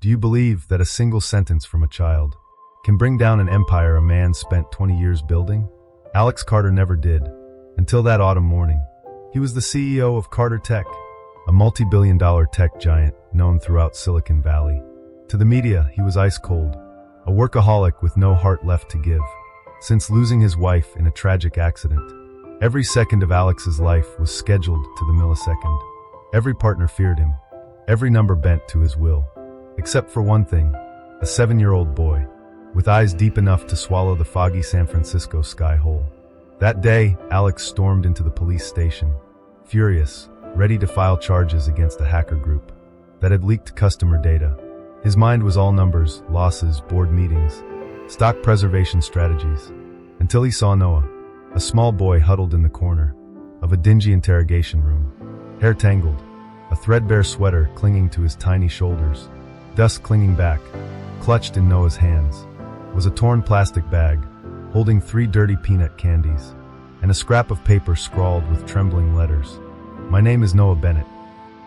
Do you believe that a single sentence from a child can bring down an empire a man spent 20 years building? Alex Carter never did, until that autumn morning. He was the CEO of Carter Tech, a multi-billion-dollar tech giant known throughout Silicon Valley. To the media, he was ice cold, a workaholic with no heart left to give. Since losing his wife in a tragic accident, every second of Alex's life was scheduled to the millisecond. Every partner feared him, every number bent to his will. Except for one thing, a 7-year-old boy, with eyes deep enough to swallow the foggy San Francisco sky whole. That day, Alex stormed into the police station, furious, ready to file charges against a hacker group that had leaked customer data. His mind was all numbers, losses, board meetings, stock preservation strategies, until he saw Noah, a small boy huddled in the corner of a dingy interrogation room, hair tangled, a threadbare sweater clinging to his tiny shoulders, dust clinging back. Clutched in Noah's hands was a torn plastic bag holding 3 dirty peanut candies and a scrap of paper scrawled with trembling letters. "My name is Noah Bennett."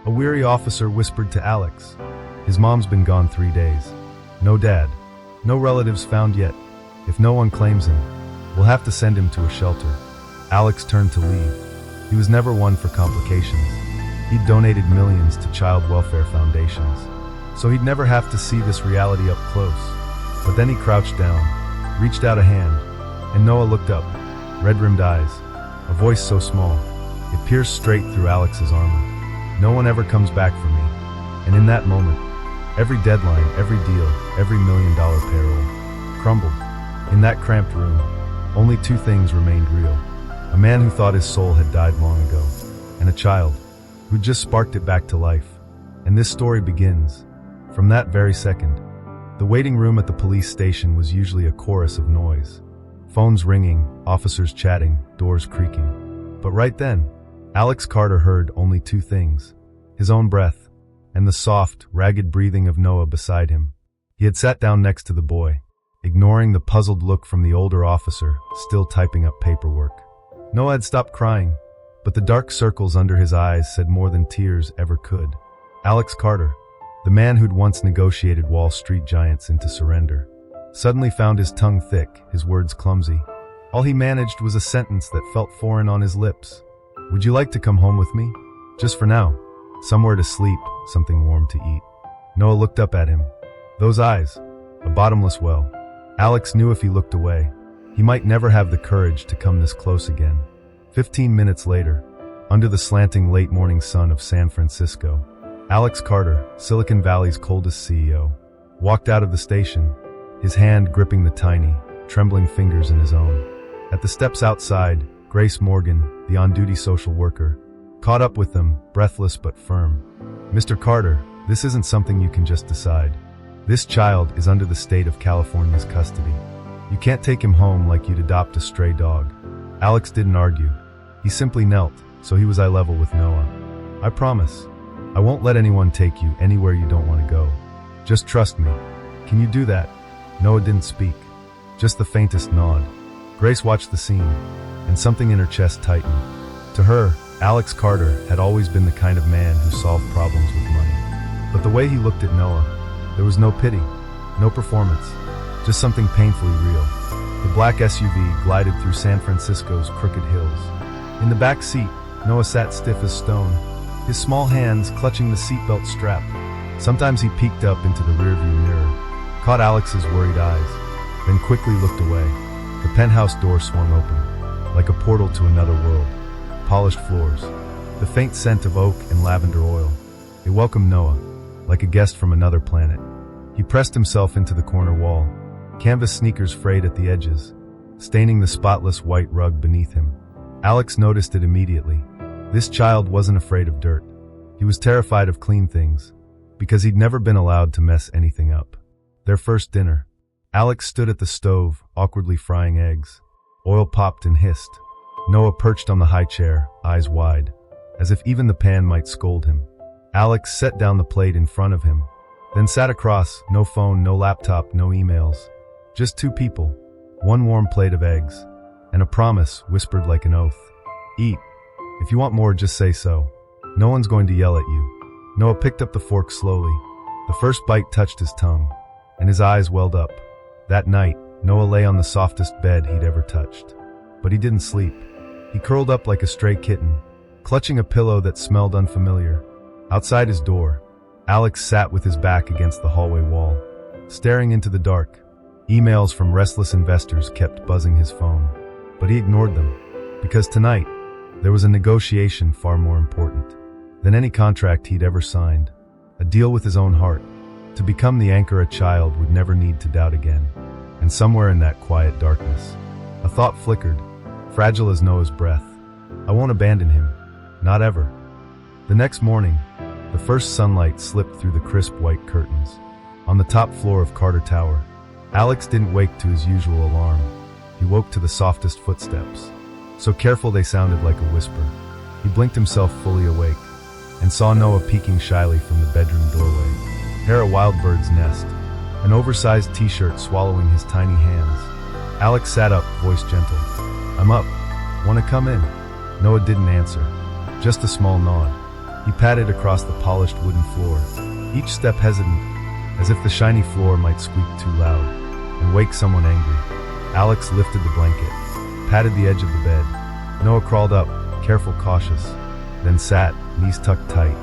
A weary officer whispered to Alex. "His mom's been gone 3 days. No dad. No relatives found yet. If no one claims him, we'll have to send him to a shelter." Alex turned to leave. He was never one for complications. He'd donated millions to child welfare foundations, so he'd never have to see this reality up close. But then he crouched down, reached out a hand, and Noah looked up, red-rimmed eyes, a voice so small, it pierced straight through Alex's armor. "No one ever comes back for me." And in that moment, every deadline, every deal, every $1 million payroll crumbled. In that cramped room, only 2 things remained real. A man who thought his soul had died long ago, and a child who just sparked it back to life. And this story begins from that very second. The waiting room at the police station was usually a chorus of noise. Phones ringing, officers chatting, doors creaking. But right then, Alex Carter heard only 2 things: his own breath, and the soft, ragged breathing of Noah beside him. He had sat down next to the boy, ignoring the puzzled look from the older officer, still typing up paperwork. Noah had stopped crying, but the dark circles under his eyes said more than tears ever could. Alex Carter, the man who'd once negotiated Wall Street giants into surrender, suddenly found his tongue thick, his words clumsy. All he managed was a sentence that felt foreign on his lips. "Would you like to come home with me? Just for now. Somewhere to sleep, something warm to eat." Noah looked up at him. Those eyes, a bottomless well. Alex knew if he looked away, he might never have the courage to come this close again. 15 minutes later, under the slanting late morning sun of San Francisco, Alex Carter, Silicon Valley's coldest CEO, walked out of the station, his hand gripping the tiny, trembling fingers in his own. At the steps outside, Grace Morgan, the on-duty social worker, caught up with them, breathless but firm. "Mr. Carter, this isn't something you can just decide. This child is under the state of California's custody. You can't take him home like you'd adopt a stray dog." Alex didn't argue. He simply knelt, so he was eye level with Noah. "I promise. I won't let anyone take you anywhere you don't want to go. Just trust me. Can you do that?" Noah didn't speak, just the faintest nod. Grace watched the scene, and something in her chest tightened. To her, Alex Carter had always been the kind of man who solved problems with money. But the way he looked at Noah, there was no pity, no performance, just something painfully real. The black SUV glided through San Francisco's crooked hills. In the back seat, Noah sat stiff as stone, his small hands clutching the seatbelt strap. Sometimes he peeked up into the rearview mirror, caught Alex's worried eyes, then quickly looked away. The penthouse door swung open, like a portal to another world. Polished floors, the faint scent of oak and lavender oil. It welcomed Noah, like a guest from another planet. He pressed himself into the corner wall, canvas sneakers frayed at the edges, staining the spotless white rug beneath him. Alex noticed it immediately. This child wasn't afraid of dirt. He was terrified of clean things, because he'd never been allowed to mess anything up. Their first dinner. Alex stood at the stove, awkwardly frying eggs. Oil popped and hissed. Noah perched on the high chair, eyes wide, as if even the pan might scold him. Alex set down the plate in front of him, then sat across, no phone, no laptop, no emails. Just 2 people, 1 warm plate of eggs, and a promise whispered like an oath. "Eat. If you want more, just say so. No one's going to yell at you." Noah picked up the fork slowly, The first bite touched his tongue, and his eyes welled up. That night, Noah lay on the softest bed he'd ever touched. But he didn't sleep. He curled up like a stray kitten, clutching a pillow that smelled unfamiliar. Outside his door, Alex sat with his back against the hallway wall, staring into the dark. Emails from restless investors kept buzzing his phone, but he ignored them, because tonight, there was a negotiation far more important than any contract he'd ever signed. A deal with his own heart, to become the anchor a child would never need to doubt again. And somewhere in that quiet darkness, a thought flickered, fragile as Noah's breath. I won't abandon him, not ever. The next morning, the first sunlight slipped through the crisp white curtains. On the top floor of Carter Tower, Alex didn't wake to his usual alarm. He woke to the softest footsteps, so careful they sounded like a whisper. He blinked himself fully awake, and saw Noah peeking shyly from the bedroom doorway. Hair a wild bird's nest, an oversized t-shirt swallowing his tiny hands. Alex sat up, voice gentle. I'm up. Wanna come in? Noah didn't answer, just a small nod. He patted across the polished wooden floor, each step hesitant, as if the shiny floor might squeak too loud and wake someone angry. Alex lifted the blanket, patted the edge of the bed. Noah crawled up, careful, cautious, then sat, knees tucked tight,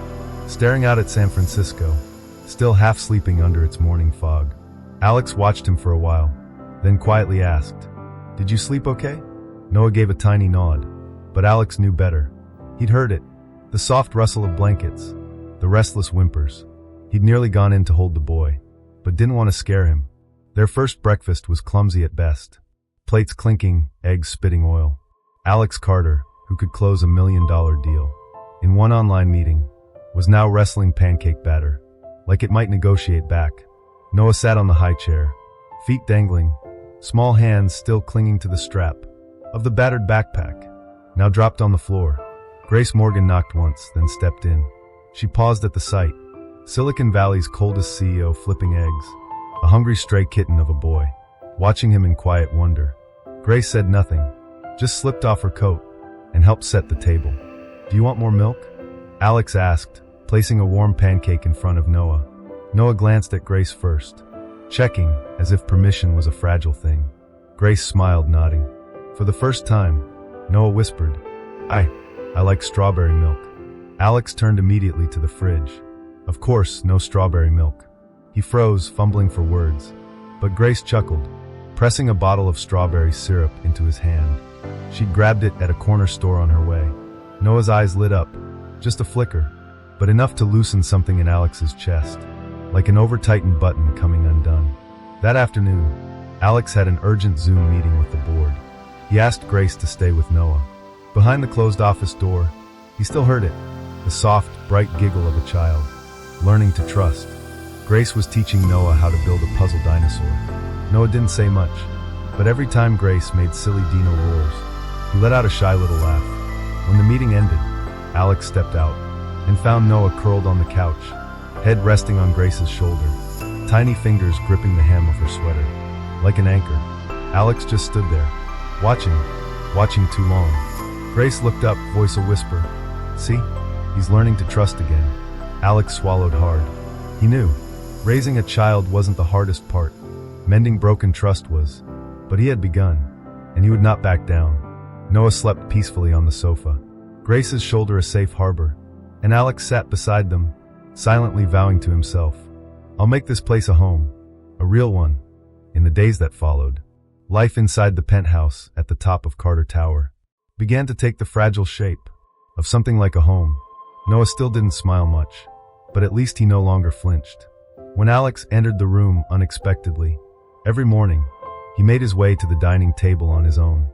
staring out at San Francisco, still half sleeping under its morning fog. Alex watched him for a while, then quietly asked, Did you sleep okay? Noah gave a tiny nod, but Alex knew better. He'd heard it, the soft rustle of blankets, the restless whimpers. He'd nearly gone in to hold the boy, but didn't want to scare him. Their first breakfast was clumsy at best. Plates clinking, eggs spitting oil. Alex Carter, who could close $1 million deal in one online meeting, was now wrestling pancake batter, like it might negotiate back. Noah sat on the high chair, feet dangling, small hands still clinging to the strap of the battered backpack, now dropped on the floor. Grace Morgan knocked once, then stepped in. She paused at the sight. Silicon Valley's coldest CEO flipping eggs, a hungry stray kitten of a boy, watching him in quiet wonder. Grace said nothing, just slipped off her coat and helped set the table. Do you want more milk? Alex asked, placing a warm pancake in front of Noah. Noah glanced at Grace first, checking, as if permission was a fragile thing. Grace smiled, nodding. For the first time, Noah whispered, I like strawberry milk. Alex turned immediately to the fridge. Of course, no strawberry milk. He froze, fumbling for words. But Grace chuckled, pressing a bottle of strawberry syrup into his hand. She'd grabbed it at a corner store on her way. Noah's eyes lit up, just a flicker, but enough to loosen something in Alex's chest, like an over-tightened button coming undone. That afternoon, Alex had an urgent Zoom meeting with the board. He asked Grace to stay with Noah. Behind the closed office door, he still heard it, the soft, bright giggle of a child, learning to trust. Grace was teaching Noah how to build a puzzle dinosaur. Noah didn't say much, but every time Grace made silly Dino roars, he let out a shy little laugh. When the meeting ended, Alex stepped out and found Noah curled on the couch, head resting on Grace's shoulder, tiny fingers gripping the hem of her sweater. Like an anchor, Alex just stood there, watching too long. Grace looked up, voice a whisper. See? He's learning to trust again. Alex swallowed hard. He knew, raising a child wasn't the hardest part. Mending broken trust was. But he had begun, and he would not back down. Noah slept peacefully on the sofa, Grace's shoulder a safe harbor, and Alex sat beside them, silently vowing to himself, I'll make this place a home, a real one. In the days that followed, life inside the penthouse at the top of Carter Tower began to take the fragile shape of something like a home. Noah still didn't smile much, but at least he no longer flinched. When Alex entered the room unexpectedly, every morning, he made his way to the dining table on his own,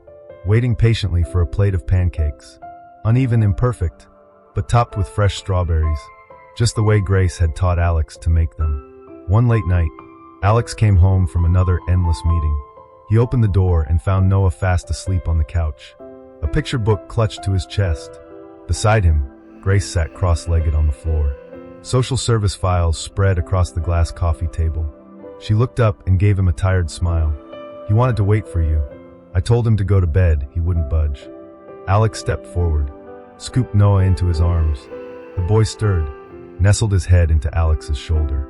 waiting patiently for a plate of pancakes, uneven, imperfect, but topped with fresh strawberries, just the way Grace had taught Alex to make them. One late night, Alex came home from another endless meeting. He opened the door and found Noah fast asleep on the couch, a picture book clutched to his chest. Beside him, Grace sat cross-legged on the floor, social service files spread across the glass coffee table. She looked up and gave him a tired smile. He wanted to wait for you. I told him to go to bed, he wouldn't budge. Alex stepped forward, scooped Noah into his arms. The boy stirred, nestled his head into Alex's shoulder.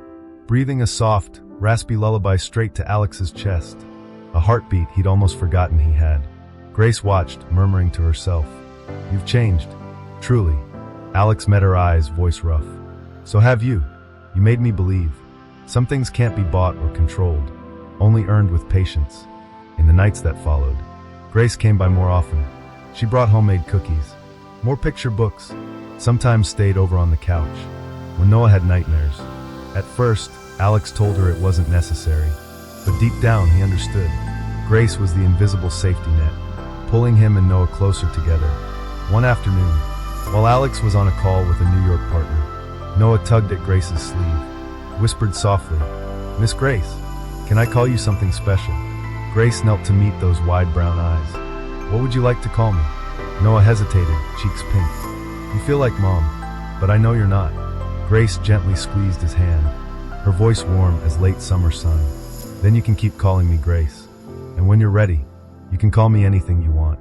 breathing a soft, raspy lullaby straight to Alex's chest, a heartbeat he'd almost forgotten he had. Grace watched, murmuring to herself, "You've changed. Truly." Alex met her eyes, voice rough. "So have you. You made me believe. Some things can't be bought or controlled, only earned with patience." In the nights that followed, Grace came by more often. She brought homemade cookies, more picture books, sometimes stayed over on the couch. When Noah had nightmares, at first, Alex told her it wasn't necessary, but deep down he understood. Grace was the invisible safety net, pulling him and Noah closer together. One afternoon, while Alex was on a call with a New York partner, Noah tugged at Grace's sleeve, whispered softly, "Miss Grace, can I call you something special?" Grace knelt to meet those wide brown eyes. "What would you like to call me?" Noah hesitated, cheeks pink. "You feel like Mom, but I know you're not." Grace gently squeezed his hand, her voice warm as late summer sun. "Then you can keep calling me Grace. And when you're ready, you can call me anything you want."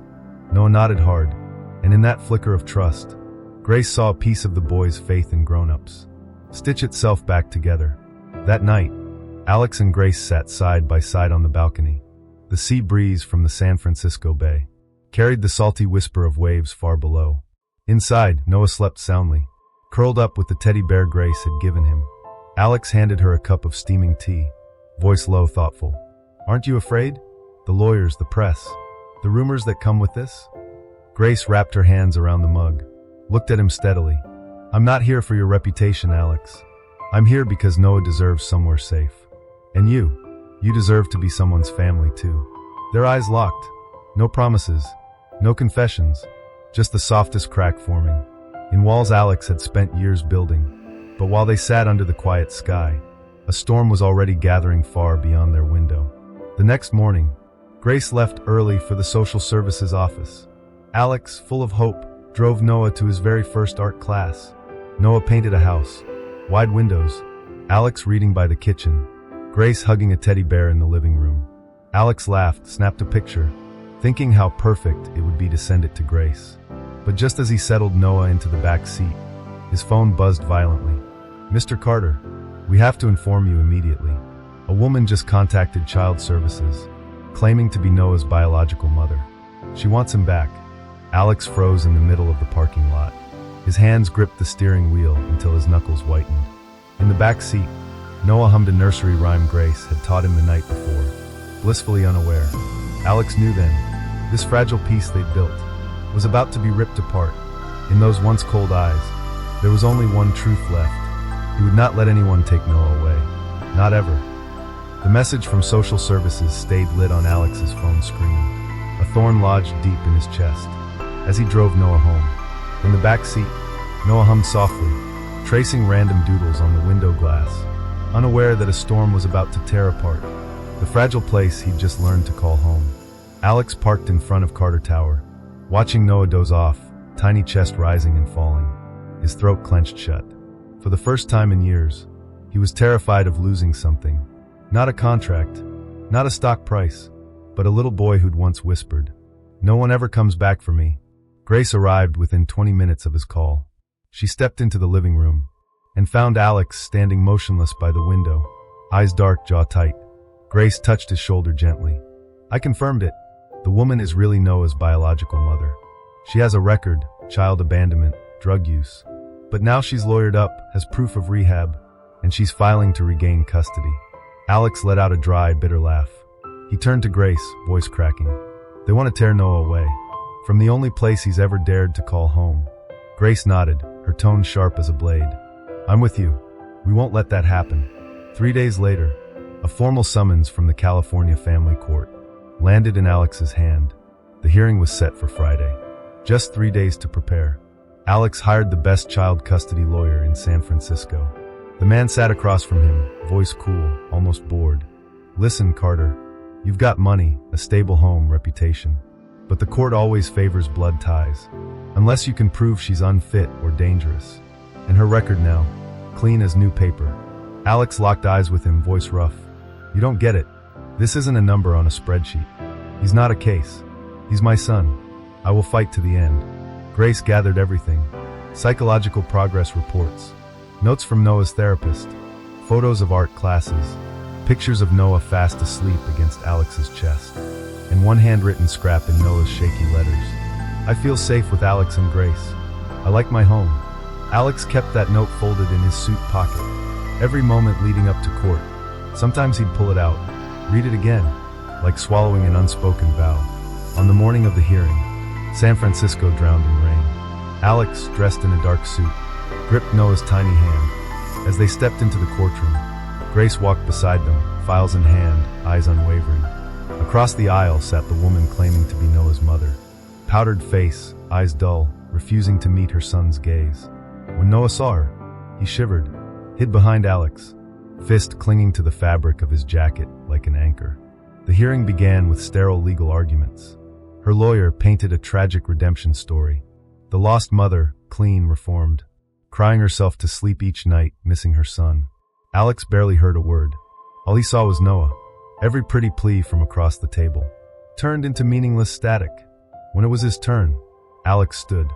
Noah nodded hard, and in that flicker of trust, Grace saw a piece of the boy's faith in grown-ups stitch itself back together. That night, Alex and Grace sat side by side on the balcony. The sea breeze from the San Francisco Bay carried the salty whisper of waves far below. Inside, Noah slept soundly, curled up with the teddy bear Grace had given him. Alex handed her a cup of steaming tea, voice low, thoughtful. "Aren't you afraid? The lawyers, the press, the rumors that come with this?" Grace wrapped her hands around the mug, looked at him steadily. "I'm not here for your reputation, Alex. I'm here because Noah deserves somewhere safe. And you deserve to be someone's family too." Their eyes locked. No promises, no confessions, just the softest crack forming in walls Alex had spent years building. But while they sat under the quiet sky, a storm was already gathering far beyond their window. The next morning, Grace left early for the social services office. Alex, full of hope, drove Noah to his very first art class. Noah painted a house, wide windows, Alex reading by the kitchen, Grace hugging a teddy bear in the living room. Alex laughed, snapped a picture, thinking how perfect it would be to send it to Grace. But just as he settled Noah into the back seat, his phone buzzed violently. "Mr. Carter, we have to inform you immediately. A woman just contacted Child Services, claiming to be Noah's biological mother. She wants him back." Alex froze in the middle of the parking lot. His hands gripped the steering wheel until his knuckles whitened. In the back seat, Noah hummed a nursery rhyme Grace had taught him the night before, blissfully unaware. Alex knew then, this fragile piece they'd built was about to be ripped apart. In those once cold eyes, there was only one truth left. He would not let anyone take Noah away. Not ever. The message from social services stayed lit on Alex's phone screen. A thorn lodged deep in his chest. As he drove Noah home, in the back seat, Noah hummed softly, tracing random doodles on the window glass, unaware that a storm was about to tear apart the fragile place he'd just learned to call home. Alex parked in front of Carter Tower, watching Noah doze off, tiny chest rising and falling, his throat clenched shut. For the first time in years, he was terrified of losing something. Not a contract, not a stock price, but a little boy who'd once whispered, "No one ever comes back for me." Grace arrived within 20 minutes of his call. She stepped into the living room and found Alex standing motionless by the window, eyes dark, jaw tight. Grace touched his shoulder gently. "I confirmed it. The woman is really Noah's biological mother. She has a record, child abandonment, drug use. But now she's lawyered up, has proof of rehab, and she's filing to regain custody." Alex let out a dry, bitter laugh. He turned to Grace, voice cracking. "They want to tear Noah away from the only place he's ever dared to call home." Grace nodded, her tone sharp as a blade. "I'm with you. We won't let that happen." 3 days later, a formal summons from the California Family Court landed in Alex's hand. The hearing was set for Friday. Just 3 days to prepare. Alex hired the best child custody lawyer in San Francisco. The man sat across from him, voice cool, almost bored. "Listen, Carter, you've got money, a stable home, reputation. But the court always favors blood ties, unless you can prove she's unfit or dangerous. And her record now, clean as new paper." Alex locked eyes with him, voice rough. "You don't get it. This isn't a number on a spreadsheet. He's not a case. He's my son. I will fight to the end." Grace gathered everything. Psychological progress reports, notes from Noah's therapist, photos of art classes, pictures of Noah fast asleep against Alex's chest, and one handwritten scrap in Noah's shaky letters. I feel safe with Alex and Grace. I like my home. Alex kept that note folded in his suit pocket. Every moment leading up to court. Sometimes he'd pull it out, read it again, like swallowing an unspoken vow. On the morning of the hearing, San Francisco drowned in rain. Alex, dressed in a dark suit, gripped Noah's tiny hand. As they stepped into the courtroom, Grace walked beside them, files in hand, eyes unwavering. Across the aisle sat the woman claiming to be Noah's mother. Powdered face, eyes dull, refusing to meet her son's gaze. When Noah saw her, he shivered, hid behind Alex, fist clinging to the fabric of his jacket like an anchor. The hearing began with sterile legal arguments. Her lawyer painted a tragic redemption story. The lost mother, clean, reformed, crying herself to sleep each night, missing her son. Alex barely heard a word. All he saw was Noah. Every pretty plea from across the table turned into meaningless static. When it was his turn, Alex stood.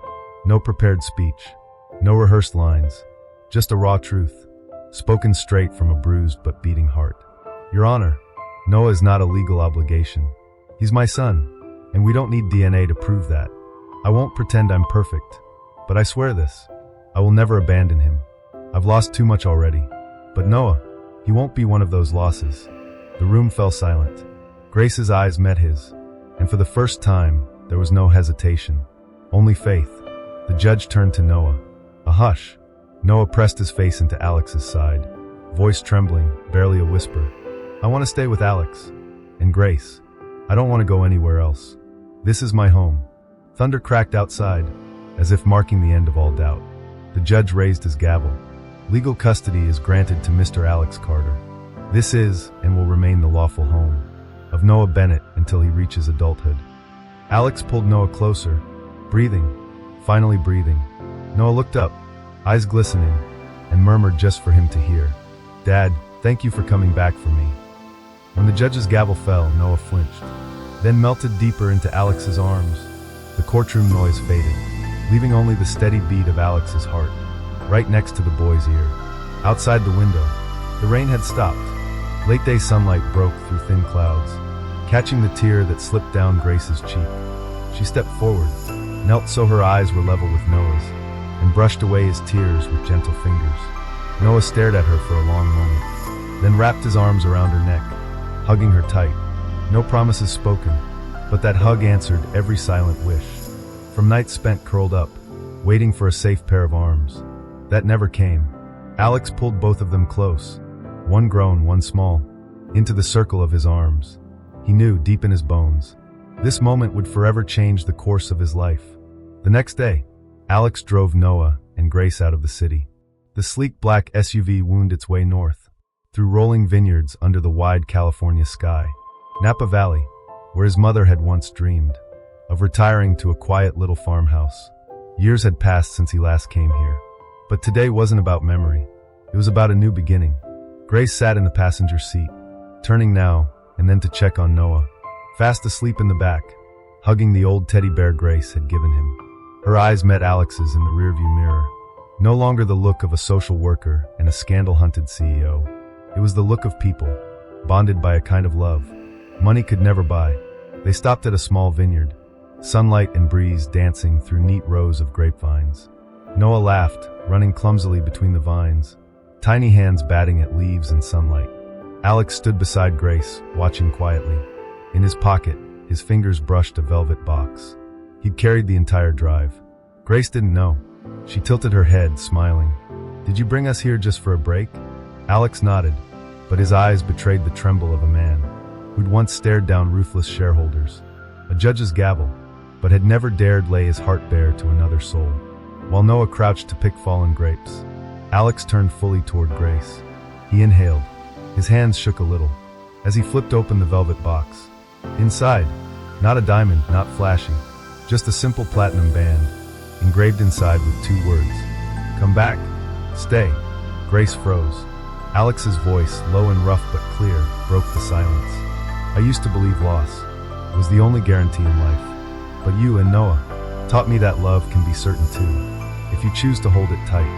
No prepared speech, no rehearsed lines, just a raw truth, spoken straight from a bruised but beating heart. Your Honor, Noah is not a legal obligation. He's my son, and we don't need DNA to prove that. I won't pretend I'm perfect, but I swear this. I will never abandon him. I've lost too much already. But Noah, he won't be one of those losses. The room fell silent. Grace's eyes met his, and for the first time, there was no hesitation, only faith. The judge turned to Noah. A hush. Noah pressed his face into Alex's side, voice trembling, barely a whisper. I want to stay with Alex. And Grace. I don't want to go anywhere else. This is my home. Thunder cracked outside, as if marking the end of all doubt. The judge raised his gavel. Legal custody is granted to Mr. Alex Carter. This is, and will remain, the lawful home of Noah Bennett until he reaches adulthood. Alex pulled Noah closer, breathing, finally breathing. Noah looked up, eyes glistening, and murmured just for him to hear. Dad, thank you for coming back for me. When the judge's gavel fell, Noah flinched, then melted deeper into Alex's arms. The courtroom noise faded, leaving only the steady beat of Alex's heart, right next to the boy's ear. Outside the window, the rain had stopped. Late-day sunlight broke through thin clouds, catching the tear that slipped down Grace's cheek. She stepped forward, knelt so her eyes were level with Noah's, and brushed away his tears with gentle fingers. Noah stared at her for a long moment, then wrapped his arms around her neck, hugging her tight. No promises spoken, but that hug answered every silent wish. From nights spent curled up, waiting for a safe pair of arms. That never came. Alex pulled both of them close, one grown, one small, into the circle of his arms. He knew deep in his bones, this moment would forever change the course of his life. The next day, Alex drove Noah and Grace out of the city. The sleek black SUV wound its way north, through rolling vineyards under the wide California sky. Napa Valley, where his mother had once dreamed of retiring to a quiet little farmhouse. Years had passed since he last came here. But today wasn't about memory. It was about a new beginning. Grace sat in the passenger seat, turning now and then to check on Noah, fast asleep in the back, hugging the old teddy bear Grace had given him. Her eyes met Alex's in the rearview mirror. No longer the look of a social worker and a scandal-hunted CEO. It was the look of people, bonded by a kind of love money could never buy. They stopped at a small vineyard, sunlight and breeze dancing through neat rows of grapevines. Noah laughed, running clumsily between the vines, tiny hands batting at leaves and sunlight. Alex stood beside Grace, watching quietly. In his pocket, his fingers brushed a velvet box. He'd carried the entire drive. Grace didn't know. She tilted her head, smiling. Did you bring us here just for a break? Alex nodded, but his eyes betrayed the tremble of a man who'd once stared down ruthless shareholders, a judge's gavel, but had never dared lay his heart bare to another soul. While Noah crouched to pick fallen grapes, Alex turned fully toward Grace. He inhaled. His hands shook a little as he flipped open the velvet box. Inside, not a diamond, not flashy, just a simple platinum band, engraved inside with two words. Come back. Stay. Grace froze. Alex's voice, low and rough but clear, broke the silence. I used to believe loss was the only guarantee in life. But you and Noah taught me that love can be certain too, if you choose to hold it tight.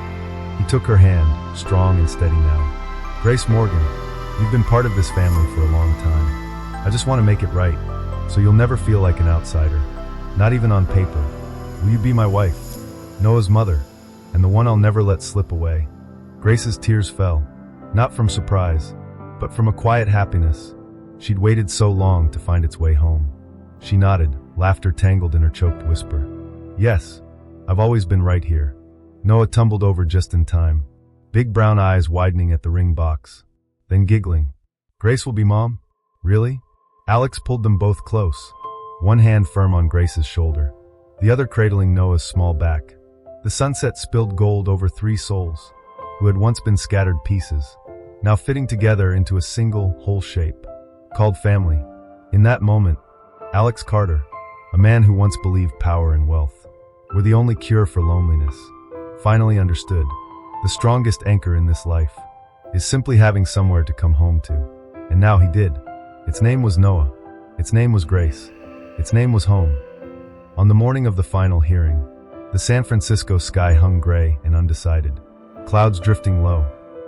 He took her hand, strong and steady now. Grace Morgan, you've been part of this family for a long time. I just want to make it right, so you'll never feel like an outsider, not even on paper. Will you be my wife, Noah's mother, and the one I'll never let slip away? Grace's tears fell, not from surprise, but from a quiet happiness. She'd waited so long to find its way home. She nodded, laughter tangled in her choked whisper. Yes, I've always been right here. Noah tumbled over just in time, big brown eyes widening at the ring box, then giggling. Grace will be mom? Really? Alex pulled them both close, one hand firm on Grace's shoulder, the other cradling Noah's small back. The sunset spilled gold over three souls, who had once been scattered pieces, now fitting together into a single, whole shape, called family. In that moment, Alex Carter, a man who once believed power and wealth were the only cure for loneliness, finally understood the strongest anchor in this life is simply having somewhere to come home to. And now he did. Its name was Noah. Its name was Grace. Its name was home. On the morning of the final hearing, the San Francisco sky hung gray and undecided, clouds drifting low,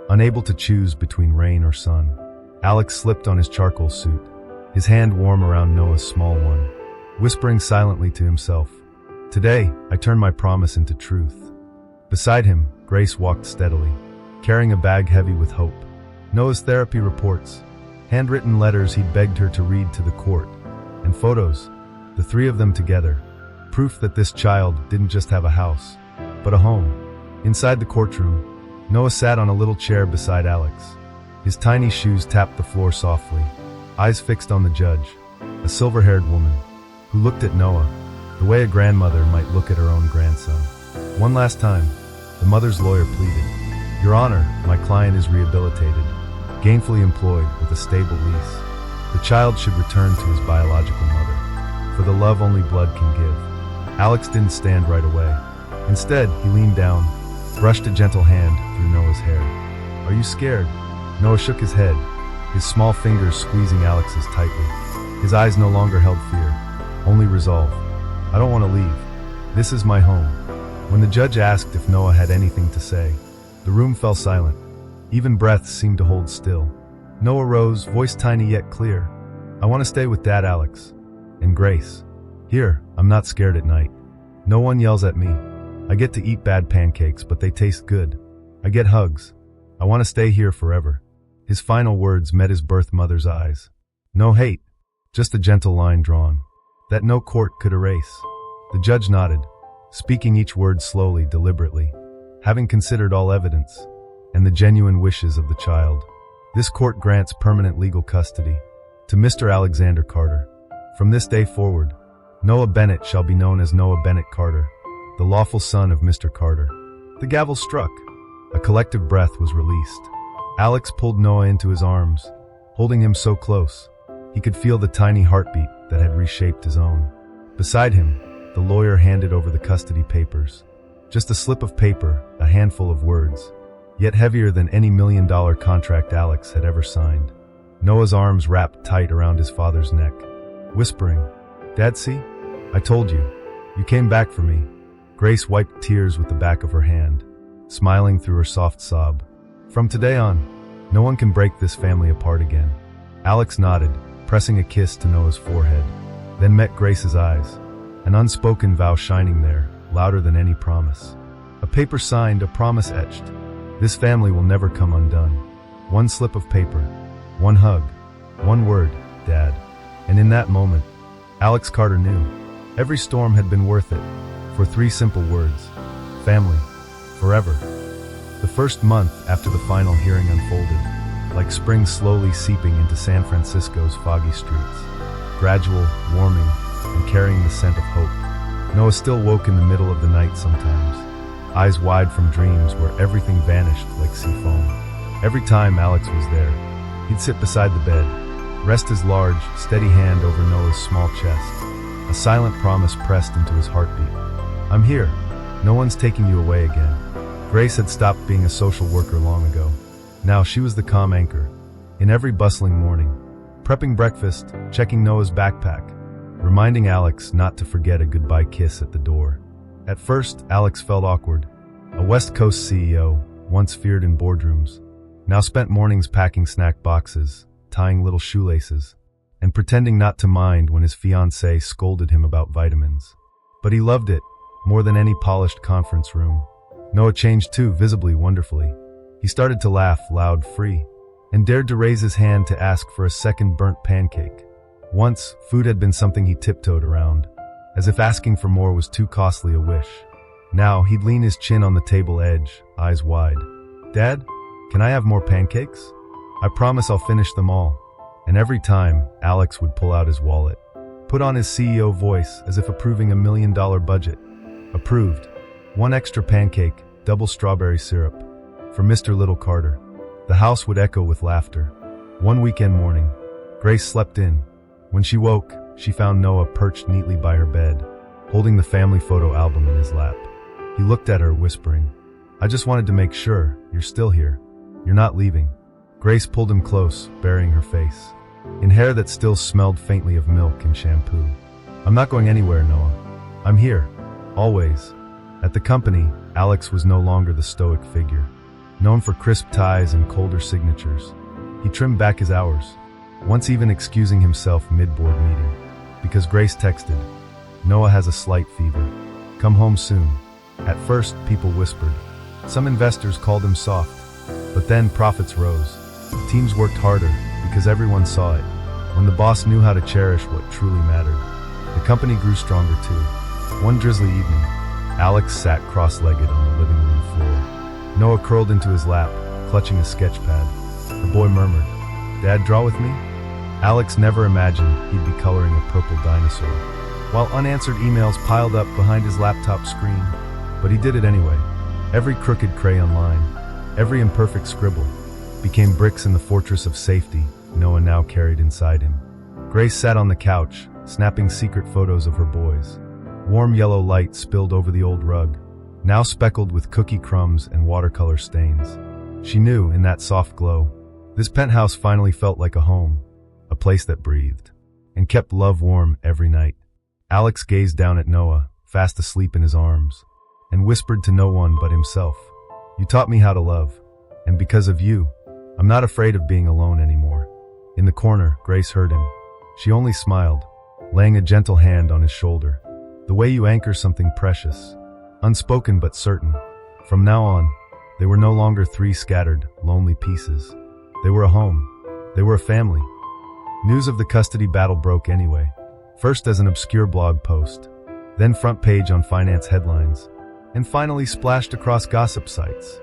unable to choose between rain or sun. Alex slipped on his charcoal suit, his hand warm around Noah's small one, whispering silently to himself, "Today, I turn my promise into truth." Beside him, Grace walked steadily, carrying a bag heavy with hope. Noah's therapy reports, handwritten letters he'd begged her to read to the court, and photos, the three of them together, proof that this child didn't just have a house, but a home. Inside the courtroom, Noah sat on a little chair beside Alex. His tiny shoes tapped the floor softly, eyes fixed on the judge, a silver-haired woman, who looked at Noah the way a grandmother might look at her own grandson. One last time, the mother's lawyer pleaded, "Your Honor, my client is rehabilitated, gainfully employed with a stable lease. The child should return to his biological mother, for the love only blood can give." Alex didn't stand right away. Instead, he leaned down, brushed a gentle hand through Noah's hair. "Are you scared?" Noah shook his head, his small fingers squeezing Alex's tightly. His eyes no longer held fear, only resolve. "I don't want to leave. This is my home." When the judge asked if Noah had anything to say, the room fell silent. Even breaths seemed to hold still. Noah rose, voice tiny yet clear. "I want to stay with Dad, Alex. And Grace. Here, I'm not scared at night. No one yells at me. I get to eat bad pancakes, but they taste good. I get hugs. I want to stay here forever." His final words met his birth mother's eyes. No hate, just a gentle line drawn, that no court could erase. The judge nodded, speaking each word slowly, deliberately, having considered all evidence and the genuine wishes of the child. "This court grants permanent legal custody to Mr. Alexander Carter. From this day forward, Noah Bennett shall be known as Noah Bennett Carter, the lawful son of Mr. Carter." The gavel struck. A collective breath was released. Alex pulled Noah into his arms, holding him so close, he could feel the tiny heartbeat that had reshaped his own. Beside him, the lawyer handed over the custody papers. Just a slip of paper, a handful of words, yet heavier than any $1 million contract Alex had ever signed. Noah's arms wrapped tight around his father's neck, whispering, "Dad, see? I told you. You came back for me." Grace wiped tears with the back of her hand, smiling through her soft sob. "From today on, no one can break this family apart again." Alex nodded, pressing a kiss to Noah's forehead, then met Grace's eyes, an unspoken vow shining there, louder than any promise. A paper signed, a promise etched. This family will never come undone. One slip of paper, one hug, one word, Dad. And in that moment, Alex Carter knew every storm had been worth it, for three simple words: family, forever. The first month after the final hearing unfolded, like spring slowly seeping into San Francisco's foggy streets, gradual, warming, and carrying the scent of hope. Noah still woke in the middle of the night sometimes, eyes wide from dreams where everything vanished like sea foam. Every time Alex was there, he'd sit beside the bed, rest his large, steady hand over Noah's small chest, a silent promise pressed into his heartbeat. "I'm here. No one's taking you away again." Grace had stopped being a social worker long ago. Now she was the calm anchor, in every bustling morning, prepping breakfast, checking Noah's backpack, reminding Alex not to forget a goodbye kiss at the door. At first, Alex felt awkward. A West Coast CEO, once feared in boardrooms, now spent mornings packing snack boxes, tying little shoelaces, and pretending not to mind when his fiancée scolded him about vitamins. But he loved it, more than any polished conference room. Noah changed too, visibly, wonderfully. He started to laugh loud, free, and dared to raise his hand to ask for a second burnt pancake. Once, food had been something he tiptoed around, as if asking for more was too costly a wish. Now, he'd lean his chin on the table edge, eyes wide. "Dad, can I have more pancakes? I promise I'll finish them all." And every time, Alex would pull out his wallet, put on his CEO voice as if approving $1 million budget. Approved. 1 extra pancake, double strawberry syrup, for Mr. Little Carter. The house would echo with laughter. One weekend morning, Grace slept in. When she woke, she found Noah perched neatly by her bed, holding the family photo album in his lap. He looked at her, whispering, "I just wanted to make sure you're still here. You're not leaving." Grace pulled him close, burying her face in hair that still smelled faintly of milk and shampoo. "I'm not going anywhere, Noah. I'm here. Always." At the company, Alex was no longer the stoic figure, known for crisp ties and colder signatures. He trimmed back his hours, once even excusing himself mid-board meeting, because Grace texted, "Noah has a slight fever. Come home soon." At first, people whispered. Some investors called him soft. But then profits rose. Teams worked harder because everyone saw it. When the boss knew how to cherish what truly mattered, the company grew stronger too. One drizzly evening, Alex sat cross-legged on the living room floor. Noah curled into his lap, clutching a sketch pad. The boy murmured, "Dad, draw with me?" Alex never imagined he'd be coloring a purple dinosaur, while unanswered emails piled up behind his laptop screen. But he did it anyway. Every crooked crayon line, every imperfect scribble, became bricks in the fortress of safety Noah now carried inside him. Grace sat on the couch, snapping secret photos of her boys. Warm yellow light spilled over the old rug, now speckled with cookie crumbs and watercolor stains. She knew, in that soft glow, this penthouse finally felt like a home, a place that breathed, and kept love warm every night. Alex gazed down at Noah, fast asleep in his arms, and whispered to no one but himself, "You taught me how to love, and because of you, I'm not afraid of being alone anymore." In the corner, Grace heard him. She only smiled, laying a gentle hand on his shoulder. "The way you anchor something precious, unspoken but certain." From now on, they were no longer 3 scattered, lonely pieces. They were a home. They were a family. News of the custody battle broke anyway, first as an obscure blog post, then front page on finance headlines, and finally splashed across gossip sites.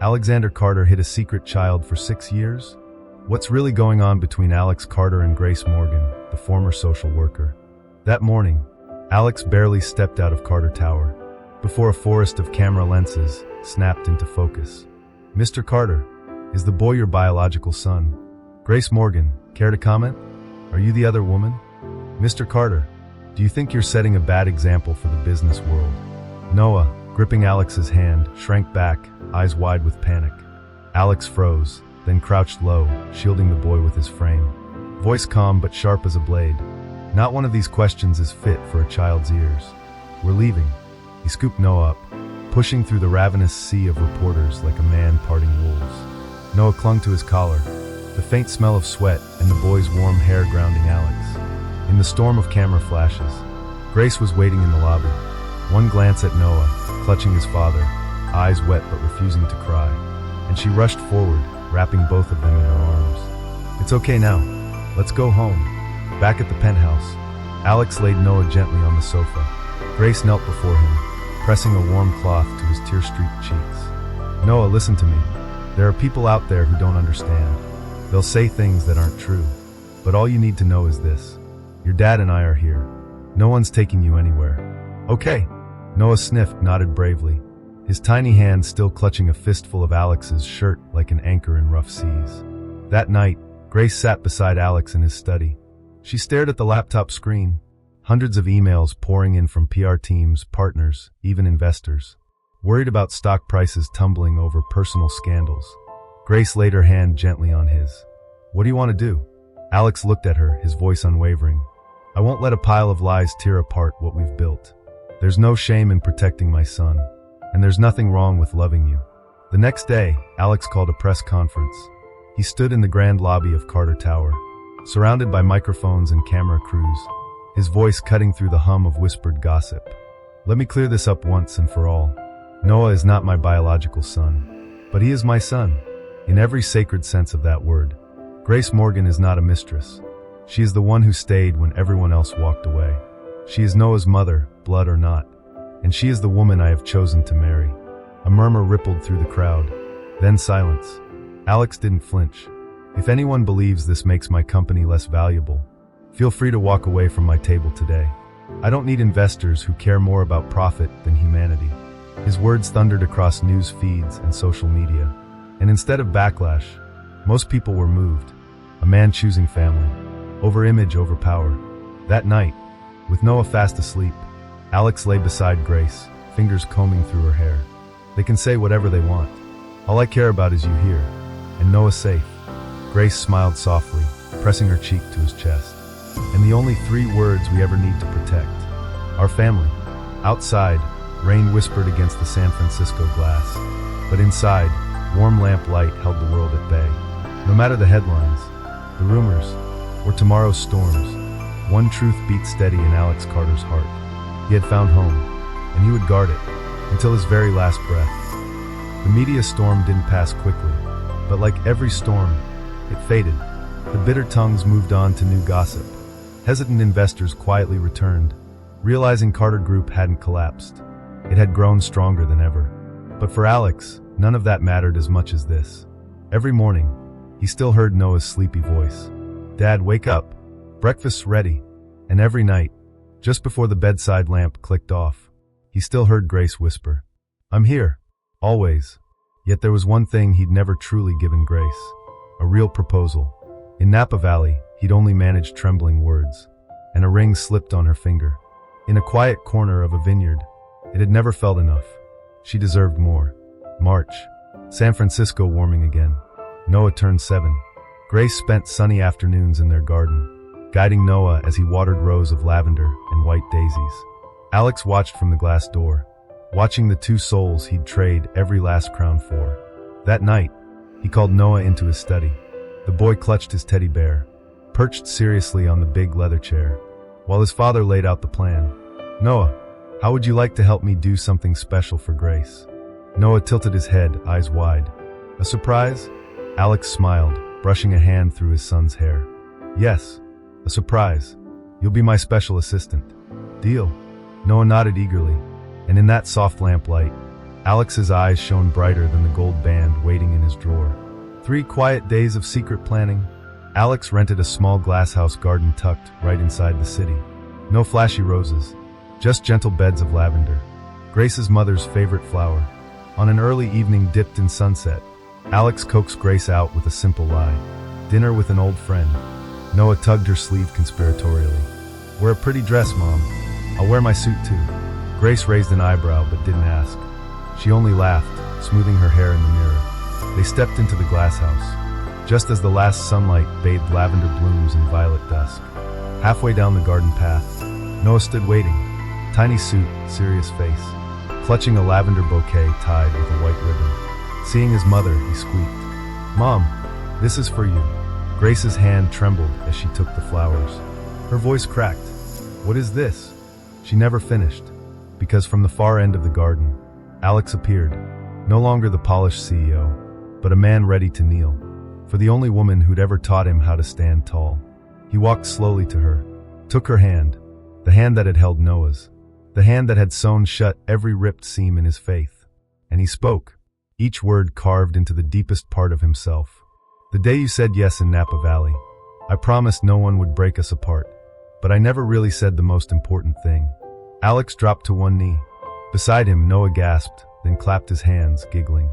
Alexander Carter hid a secret child for 6 years? What's really going on between Alex Carter and Grace Morgan, the former social worker? That morning, Alex barely stepped out of Carter Tower, before a forest of camera lenses snapped into focus. "Mr. Carter, is the boy your biological son?" "Grace Morgan, care to comment? Are you the other woman?" "Mr. Carter, do you think you're setting a bad example for the business world?" Noah, gripping Alex's hand, shrank back, eyes wide with panic. Alex froze, then crouched low, shielding the boy with his frame. Voice calm but sharp as a blade. "Not one of these questions is fit for a child's ears. We're leaving." He scooped Noah up, pushing through the ravenous sea of reporters like a man parting wolves. Noah clung to his collar, the faint smell of sweat and the boy's warm hair grounding Alex. In the storm of camera flashes, Grace was waiting in the lobby. One glance at Noah, clutching his father, eyes wet but refusing to cry, and she rushed forward, wrapping both of them in her arms. "It's okay now. Let's go home." Back at the penthouse, Alex laid Noah gently on the sofa. Grace knelt before him, pressing a warm cloth to his tear-streaked cheeks. "Noah, listen to me. There are people out there who don't understand. They'll say things that aren't true. But all you need to know is this. Your dad and I are here. No one's taking you anywhere." "Okay." Noah sniffed, nodded bravely, his tiny hand still clutching a fistful of Alex's shirt like an anchor in rough seas. That night, Grace sat beside Alex in his study. She stared at the laptop screen, hundreds of emails pouring in from PR teams, partners, even investors, worried about stock prices tumbling over personal scandals. Grace laid her hand gently on his. "What do you want to do?" Alex looked at her, his voice unwavering. "I won't let a pile of lies tear apart what we've built. There's no shame in protecting my son, and there's nothing wrong with loving you. The next day, Alex called a press conference. He stood in the grand lobby of Carter Tower, surrounded by microphones and camera crews, his voice cutting through the hum of whispered gossip. Let me clear this up once and for all. Noah is not my biological son, but he is my son, in every sacred sense of that word. Grace Morgan is not a mistress. She is the one who stayed when everyone else walked away. She is Noah's mother, blood or not, and she is the woman I have chosen to marry. A murmur rippled through the crowd, then silence. Alex didn't flinch. If anyone believes this makes my company less valuable, feel free to walk away from my table today. I don't need investors who care more about profit than humanity. His words thundered across news feeds and social media, and instead of backlash, most people were moved. A man choosing family, over image, over power. That night, with Noah fast asleep, Alex lay beside Grace, fingers combing through her hair. They can say whatever they want. All I care about is you here, and Noah safe. Grace smiled softly, pressing her cheek to his chest. And the only 3 words we ever need to protect. Our family. Outside, rain whispered against the San Francisco glass. But inside, warm lamplight held the world at bay. No matter the headlines, the rumors, or tomorrow's storms, one truth beat steady in Alex Carter's heart. He had found home, and he would guard it until his very last breath. The media storm didn't pass quickly, but like every storm, it faded. The bitter tongues moved on to new gossip. Hesitant investors quietly returned, realizing Carter Group hadn't collapsed. It had grown stronger than ever. But for Alex, none of that mattered as much as this. Every morning, he still heard Noah's sleepy voice. Dad, wake up. Breakfast's ready. And every night, just before the bedside lamp clicked off, he still heard Grace whisper, I'm here. Always. Yet there was one thing he'd never truly given Grace. A real proposal. In Napa Valley, he'd only managed trembling words, and a ring slipped on her finger. In a quiet corner of a vineyard, it had never felt enough. She deserved more. March. San Francisco warming again. Noah turned 7. Grace spent sunny afternoons in their garden, guiding Noah as he watered rows of lavender and white daisies. Alex watched from the glass door, watching the 2 souls he'd trade every last crown for. That night, he called Noah into his study. The boy clutched his teddy bear, perched seriously on the big leather chair, while his father laid out the plan. Noah, how would you like to help me do something special for Grace? Noah tilted his head, eyes wide. A surprise? Alex smiled, brushing a hand through his son's hair. Yes, a surprise. You'll be my special assistant. Deal. Noah nodded eagerly, and in that soft lamplight, Alex's eyes shone brighter than the gold band waiting in his drawer. 3 quiet days of secret planning. Alex rented a small glasshouse garden tucked right inside the city. No flashy roses, just gentle beds of lavender, Grace's mother's favorite flower. On an early evening dipped in sunset, Alex coaxed Grace out with a simple lie. Dinner with an old friend. Noah tugged her sleeve conspiratorially. Wear a pretty dress, Mom. I'll wear my suit too. Grace raised an eyebrow but didn't ask. She only laughed, smoothing her hair in the mirror. They stepped into the glasshouse, just as the last sunlight bathed lavender blooms in violet dusk. Halfway down the garden path, Noah stood waiting, tiny suit, serious face, clutching a lavender bouquet tied with a white ribbon. Seeing his mother, he squeaked, Mom, this is for you. Grace's hand trembled as she took the flowers. Her voice cracked. What is this? She never finished, because from the far end of the garden, Alex appeared, no longer the polished CEO, but a man ready to kneel, for the only woman who'd ever taught him how to stand tall. He walked slowly to her, took her hand, the hand that had held Noah's, the hand that had sewn shut every ripped seam in his faith, and he spoke, each word carved into the deepest part of himself. The day you said yes in Napa Valley, I promised no one would break us apart, but I never really said the most important thing. Alex dropped to one knee. Beside him, Noah gasped, then clapped his hands, giggling.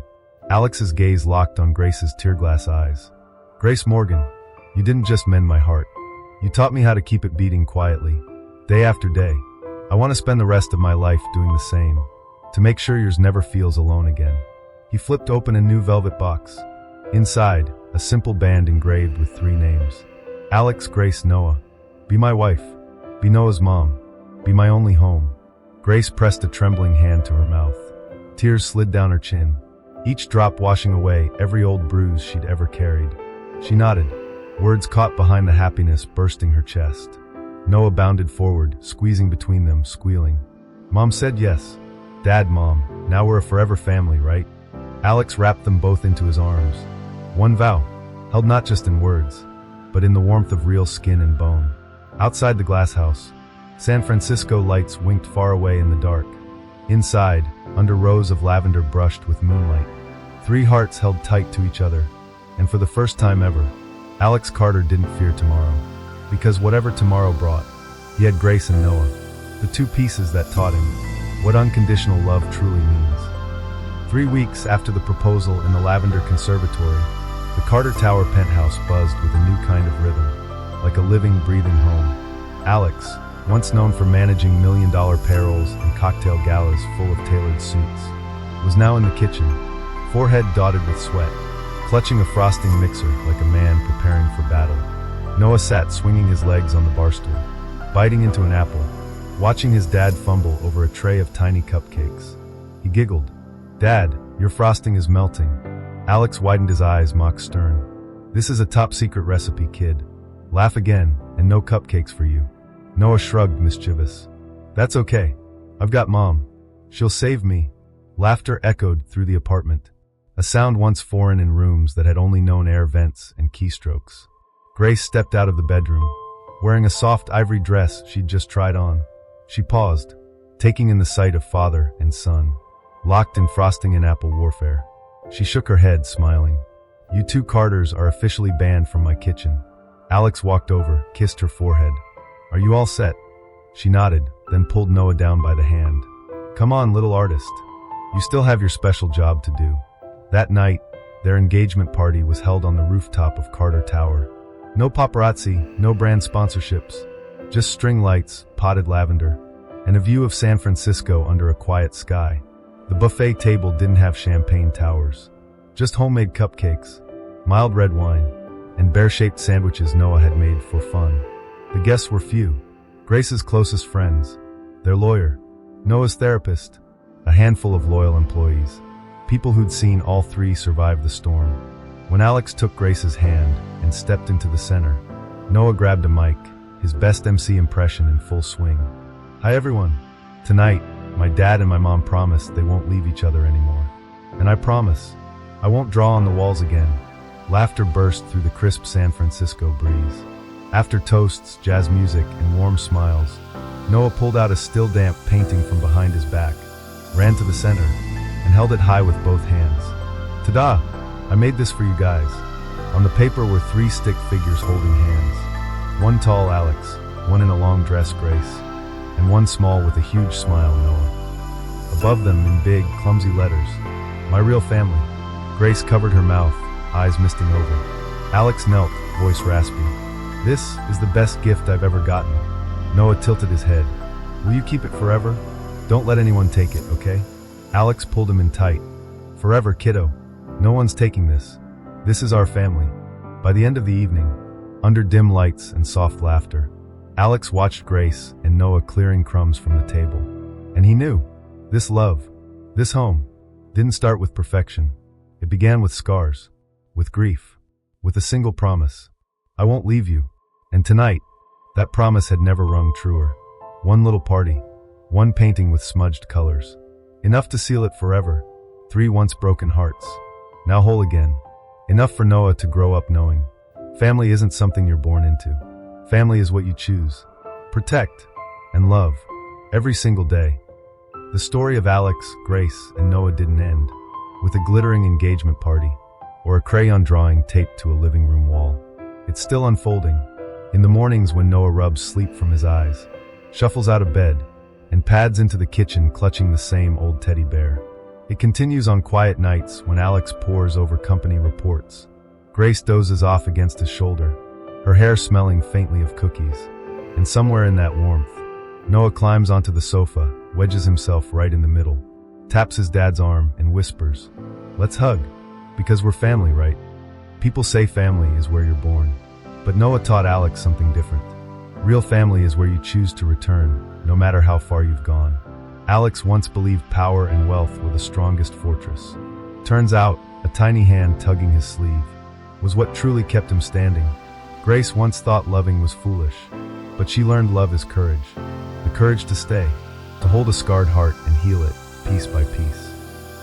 Alex's gaze locked on Grace's tear-glass eyes. Grace Morgan, you didn't just mend my heart. You taught me how to keep it beating quietly, day after day. I want to spend the rest of my life doing the same, to make sure yours never feels alone again. He flipped open a new velvet box. Inside, a simple band engraved with 3 names. Alex Grace Noah. Be my wife. Be Noah's mom. Be my only home. Grace pressed a trembling hand to her mouth. Tears slid down her chin. each drop washing away every old bruise she'd ever carried. She nodded, words caught behind the happiness bursting her chest. Noah bounded forward, squeezing between them, squealing. Mom said yes. Dad, Mom, now we're a forever family, right? Alex wrapped them both into his arms. One vow, held not just in words, but in the warmth of real skin and bone. Outside the glass house, San Francisco lights winked far away in the dark. Inside, under rows of lavender brushed with moonlight, three hearts held tight to each other, and for the first time ever, Alex Carter didn't fear tomorrow. Because whatever tomorrow brought, he had Grace and Noah, the two pieces that taught him what unconditional love truly means. 3 weeks after the proposal in the Lavender Conservatory, the Carter Tower penthouse buzzed with a new kind of rhythm, like a living, breathing home. Alex, once known for managing million-dollar payrolls and cocktail galas full of tailored suits, was now in the kitchen, forehead dotted with sweat, clutching a frosting mixer like a man preparing for battle. Noah sat swinging his legs on the bar stool, biting into an apple, watching his dad fumble over a tray of tiny cupcakes. He giggled. Dad, your frosting is melting. Alex widened his eyes, mock stern. This is a top-secret recipe, kid. Laugh again, and no cupcakes for you. Noah shrugged, mischievous. That's okay. I've got Mom. She'll save me. Laughter echoed through the apartment, a sound once foreign in rooms that had only known air vents and keystrokes. Grace stepped out of the bedroom, wearing a soft ivory dress she'd just tried on. She paused, taking in the sight of father and son, locked in frosting and apple warfare. She shook her head, smiling. You two Carters are officially banned from my kitchen. Alex walked over, kissed her forehead. Are you all set? She nodded, then pulled Noah down by the hand. Come on, little artist. You still have your special job to do. That night, their engagement party was held on the rooftop of Carter Tower. No paparazzi, no brand sponsorships, just string lights, potted lavender, and a view of San Francisco under a quiet sky. The buffet table didn't have champagne towers, just homemade cupcakes, mild red wine, and bear-shaped sandwiches Noah had made for fun. The guests were few. Grace's closest friends, their lawyer, Noah's therapist, a handful of loyal employees, people who'd seen all three survive the storm. When Alex took Grace's hand and stepped into the center, Noah grabbed a mic, his best MC impression in full swing. Hi everyone. Tonight, my dad and my mom promised they won't leave each other anymore. And I promise, I won't draw on the walls again. Laughter burst through the crisp San Francisco breeze. After toasts, jazz music, and warm smiles, Noah pulled out a still damp painting from behind his back, ran to the center, and held it high with both hands. Ta-da! I made this for you guys. On the paper were 3 stick figures holding hands. One tall, Alex, one in a long dress, Grace, and one small with a huge smile, Noah. Above them, in big, clumsy letters, my real family. Grace covered her mouth, eyes misting over. Alex knelt, voice raspy. This is the best gift I've ever gotten. Noah tilted his head. Will you keep it forever? Don't let anyone take it, okay? Alex pulled him in tight. Forever, kiddo. No one's taking this. This is our family. By the end of the evening, under dim lights and soft laughter, Alex watched Grace and Noah clearing crumbs from the table. And he knew, this love, this home, didn't start with perfection. It began with scars, with grief, with a single promise. I won't leave you. And tonight, that promise had never rung truer. One little party, one painting with smudged colors. Enough to seal it forever. 3 once broken hearts, now whole again. Enough for Noah to grow up knowing. Family isn't something you're born into. Family is what you choose, protect, and love, every single day. The story of Alex, Grace, and Noah didn't end with a glittering engagement party or a crayon drawing taped to a living room wall. It's still unfolding. In the mornings when Noah rubs sleep from his eyes, shuffles out of bed, and pads into the kitchen clutching the same old teddy bear. It continues on quiet nights when Alex pores over company reports. Grace dozes off against his shoulder, her hair smelling faintly of cookies. And somewhere in that warmth, Noah climbs onto the sofa, wedges himself right in the middle, taps his dad's arm, and whispers, "Let's hug, because we're family, right?" People say family is where you're born, but Noah taught Alex something different. Real family is where you choose to return, no matter how far you've gone. Alex once believed power and wealth were the strongest fortress. Turns out, a tiny hand tugging his sleeve was what truly kept him standing. Grace once thought loving was foolish, but she learned love is courage. The courage to stay, to hold a scarred heart and heal it, piece by piece.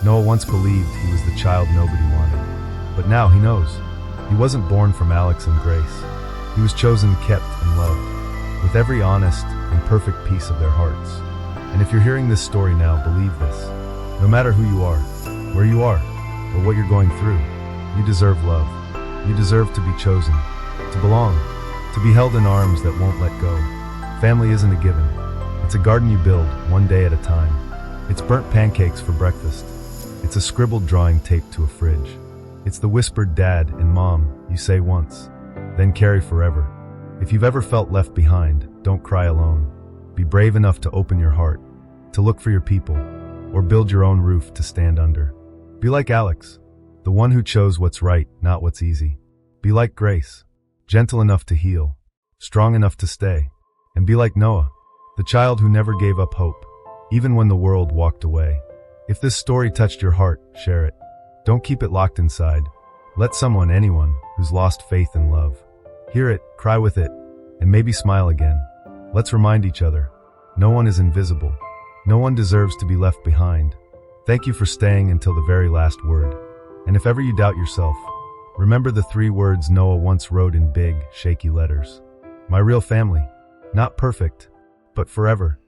Noah once believed he was the child nobody wanted, but now he knows. He wasn't born from Alex and Grace. He was chosen, kept, and loved, with every honest and perfect piece of their hearts. And if you're hearing this story now, believe this. No matter who you are, where you are, or what you're going through, you deserve love. You deserve to be chosen, to belong, to be held in arms that won't let go. Family isn't a given. It's a garden you build, one day at a time. It's burnt pancakes for breakfast. It's a scribbled drawing taped to a fridge. It's the whispered dad and mom you say once, then carry forever. If you've ever felt left behind, don't cry alone. Be brave enough to open your heart, to look for your people, or build your own roof to stand under. Be like Alex, the one who chose what's right, not what's easy. Be like Grace, gentle enough to heal, strong enough to stay. And be like Noah, the child who never gave up hope, even when the world walked away. If this story touched your heart, share it. Don't keep it locked inside. Let someone, anyone, who's lost faith and love, hear it, cry with it, and maybe smile again. Let's remind each other, no one is invisible. No one deserves to be left behind. Thank you for staying until the very last word. And if ever you doubt yourself, remember the 3 words Noah once wrote in big, shaky letters. My real family. Not perfect, but forever.